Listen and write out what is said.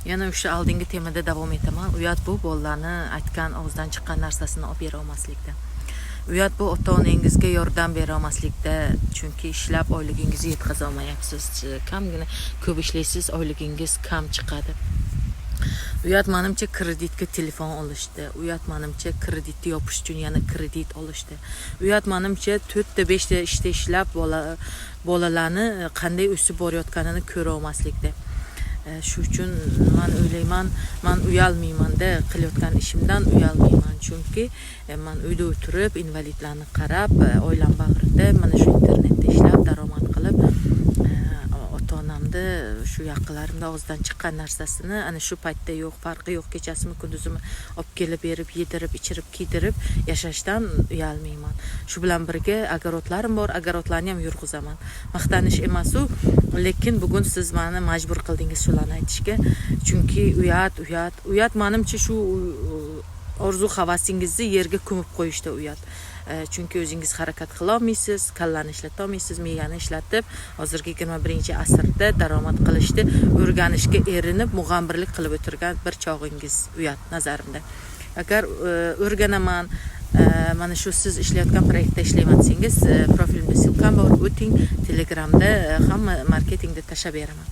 Yana o'sha oldingi temada davom etaman. Uyat bu bolalarni aytgan og'izdan chiqqan narsasini olib bera olmaslikda. Uyat bu ota-onangizga yordam bera olmaslikda, chunki ishlab oyligingizni yetkaza olmayapsiz. Kamgina ko'p ishlaysiz, oyligingiz kam chiqadi. Uyat menimcha kreditga telefon olishdi. Uyat menimcha kreditni yopish uchun yana kredit olishdi. Uyat menimcha 4 ta 5 ta ishda ishlab bolalarni qanday o'sib borayotganini ko'ra olmaslikda. Shu uchun men o'ylayman, men uyalmayman-da, qilayotgan ishimdan uyalmayman, chunki men uyda o'tirib, invalidlarni qarab, oilam bag'rida mana shu internetda ishlab, daromad qilib, ota-onamni shu yaqinlarimda og'izdan chiqqan narsasini ana shu paytda yo'q, farqi yo'q, kechasimi kunduzimi olib kelib berib, yedirib, ichirib, kiydirib yashashdan uyalmayman. Shu bilan birga agarodlarim bor, agarodlarni ham yurg'izaman. Maqtanish emas u, lekin bugun siz meni majbur qildingiz shularni aytishga. Chunki uyat menimcha shu orzu havasingizni yerga ko'mib qo'yishda uyat. Chunki o'zingiz harakat qila olmaysiz, kallani ishlata olmaysiz, miyani ishlatib, hozirgi 21-asrda daromad qilishni o'rganishga erinib, mug'ambirlik qilib o'tirgan bir chog'ingiz uyat nazarimda. Agar o'rganaman, mana shu siz ishlayotgan proyektda ishlayman desangiz, profilimda silkam bor, o'ting, Telegramda hamma marketingda tashlab beraman.